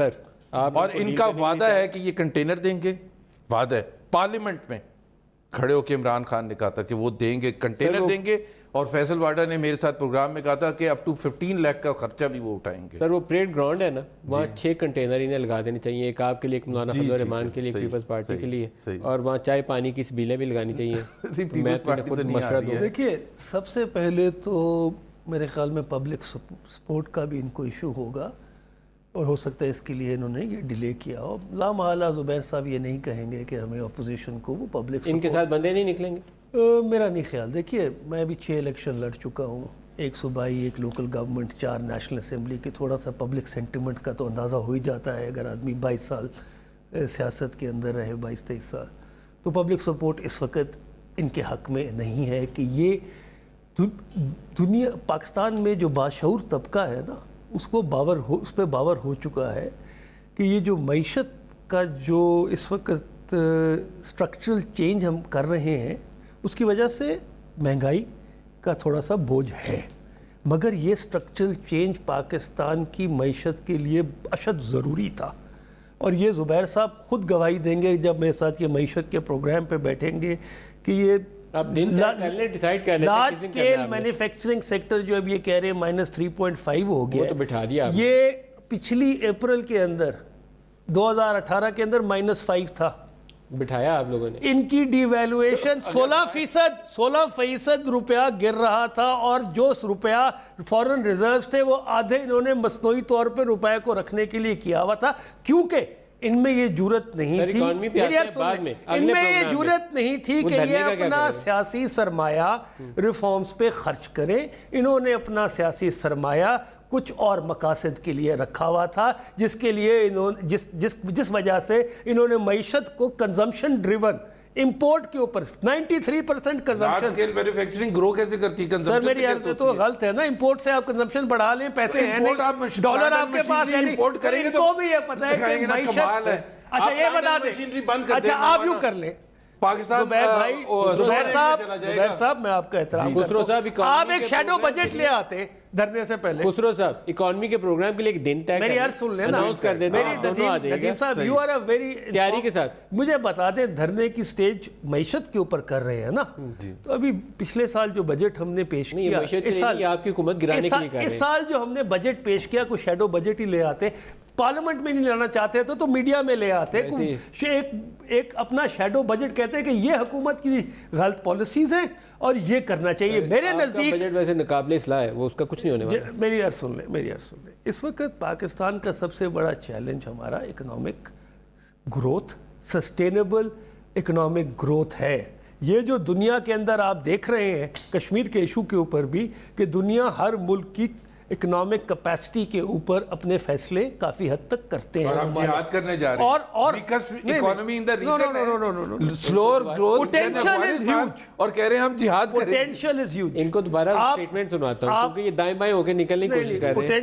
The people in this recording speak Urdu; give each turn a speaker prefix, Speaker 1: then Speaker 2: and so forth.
Speaker 1: سر آپ
Speaker 2: اور ان کا وعدہ ہے کہ یہ کنٹینر دیں گے, وعدہ ہے پارلیمنٹ میں کھڑے ہو کے عمران خان نے کہا تھا کہ وہ دیں گے, کنٹینر دیں گے, اور فیصل واڈا نے میرے ساتھ پروگرام میں کہا تھا کہ اپ ٹو 15 لاکھ کا خرچہ بھی وہ اٹھائیں گے.
Speaker 1: سر وہ پریڈ گراؤنڈ ہے نا, وہاں 6 کنٹینر انہیں لگا دینے چاہیے, ایک آپ کے لیے, ایک مولانا فضل الرحمان کے لیے, پیپلز پارٹی کے لیے, اور وہاں چائے پانی کی سبیلیں بھی لگانی چاہیے. میں خود مشورہ دوں.
Speaker 3: دیکھیے سب سے پہلے تو میرے خیال میں پبلک سپورٹ کا بھی ان کو ایشو ہوگا, اور ہو سکتا ہے اس کے لیے انہوں نے یہ ڈیلے کیا ہو. لامحالہ زبیر صاحب یہ نہیں کہیں گے کہ ہمیں اپوزیشن کو وہ پبلک
Speaker 1: ان کے ساتھ بندے نہیں نکلیں گے.
Speaker 3: میرا نہیں خیال. دیکھیے میں بھی 6 الیکشن لڑ چکا ہوں, ایک صوبائی, ایک لوکل گورنمنٹ, 4 نیشنل اسمبلی کے. تھوڑا سا پبلک سینٹیمنٹ کا تو اندازہ ہو ہی جاتا ہے اگر آدمی 22 سال سیاست کے اندر رہے, 22-23 سال. تو پبلک سپورٹ اس وقت ان کے حق میں نہیں ہے کہ یہ دنیا پاکستان میں جو باشعور طبقہ ہے نا, اس پہ باور ہو چکا ہے کہ یہ جو معیشت کا جو اس وقت اسٹرکچرل چینج ہم کر رہے ہیں اس کی وجہ سے مہنگائی کا تھوڑا سا بوجھ ہے, مگر یہ اسٹرکچرل چینج پاکستان کی معیشت کے لیے اشد ضروری تھا. اور یہ زبیر صاحب خود گواہی دیں گے جب میرے ساتھ یہ معیشت کے پروگرام پہ بیٹھیں گے کہ یہ لارج اسکیل مینوفیکچرنگ سیکٹر جو اب یہ کہہ رہے ہیں -3.5 ہو گیا,
Speaker 1: تو بٹھا دیا
Speaker 3: یہ پچھلی اپریل کے اندر 2018 کے اندر -5 تھا,
Speaker 1: بٹھایا آپ لوگوں نے.
Speaker 3: ان کی ڈی ویلویشن 16% روپیہ گر رہا تھا, اور جو روپیہ فورن ریزروز تھے وہ آدھے انہوں نے مصنوعی طور پہ روپے کو رکھنے کے لیے کیا ہوا تھا, کیونکہ ان میں یہ جرت نہیں تھی, ان میں یہ جرت نہیں تھی کہ یہ اپنا سیاسی سرمایہ ریفارمز پہ خرچ کریں. انہوں نے اپنا سیاسی سرمایہ کچھ اور مقاصد کے لیے رکھا ہوا تھا, جس کے لیے جس وجہ سے انہوں نے معیشت کو کنزمپشن ڈریون امپورٹ کے اوپر 93% کنزمپشن.
Speaker 2: اسکیل مینوفیکچرنگ گرو کیسے کرتی ہے؟
Speaker 3: سر میری عرض میں تو غلط ہے نا, امپورٹ سے آپ کنزمپشن بڑھا لیں, پیسے ہیں نہیں, ڈالر آپ کے پاس ہے نہیں, ان کو بھی یہ پتہ ہے کہ معیشت. اچھا یہ بتا دیں, اچھا آپ یوں کر لیں
Speaker 2: پاکستان.
Speaker 3: زبیر صاحب میں آپ کا احترام کرتا ہوں, آپ ایک شیڈو بجٹ لے آتے دھرنے سے پہلے.
Speaker 1: خسرو صاحب اکانومی کے پروگرام کے لیے ایک دن طے
Speaker 3: میری عرض سن لیں نا,
Speaker 1: اناؤنس کر دیتے ہیں,
Speaker 3: ندیم صاحب یو آر اے ویری
Speaker 1: تیاری کے ساتھ.
Speaker 3: مجھے بتا دیں دھرنے کی سٹیج معیشت کے اوپر کر رہے ہیں نا, تو ابھی پچھلے سال جو بجٹ ہم نے پیش کیا,
Speaker 1: آپ کی حکومت گرانے کے لیے کر رہے ہیں,
Speaker 3: اس سال جو ہم نے بجٹ پیش کیا کوئی شیڈو بجٹ ہی لے آتے, پارلیمنٹ میں نہیں لانا چاہتے تو میڈیا میں لے آتے, ایک اپنا شیڈو بجٹ کہتے ہیں کہ یہ حکومت کی غلط پالیسیز ہیں اور یہ کرنا چاہیے. میرے نزدیک
Speaker 1: بجٹ ویسے ناقابل اصلاح ہے, وہ اس کا کچھ نہیں ہونے والا.
Speaker 3: میری عرض سن لیں, اس وقت پاکستان کا سب سے بڑا چیلنج ہمارا economic growth, sustainable economic growth ہے. یہ جو دنیا کے اندر آپ دیکھ رہے ہیں کشمیر کے ایشو کے اوپر بھی, کہ دنیا ہر ملک کی اکنامک کیپیسٹی کے اوپر اپنے فیصلے کافی حد تک کرتے ہیں,
Speaker 2: اور ہم جہاد کرنے جا رہے ہیں,
Speaker 3: اور
Speaker 2: ویکسٹ اکانومی ان دی ریجن ہے, silver growth
Speaker 3: potential is huge,
Speaker 2: اور کہہ رہے ہیں ہم جہاد کریں.
Speaker 3: Potential is huge.
Speaker 1: ان کو دوبارہ سٹیٹمنٹ سناتا ہوں کیونکہ یہ دائیں بائیں ہو کے نکلنے کی کوشش کر رہے ہیں.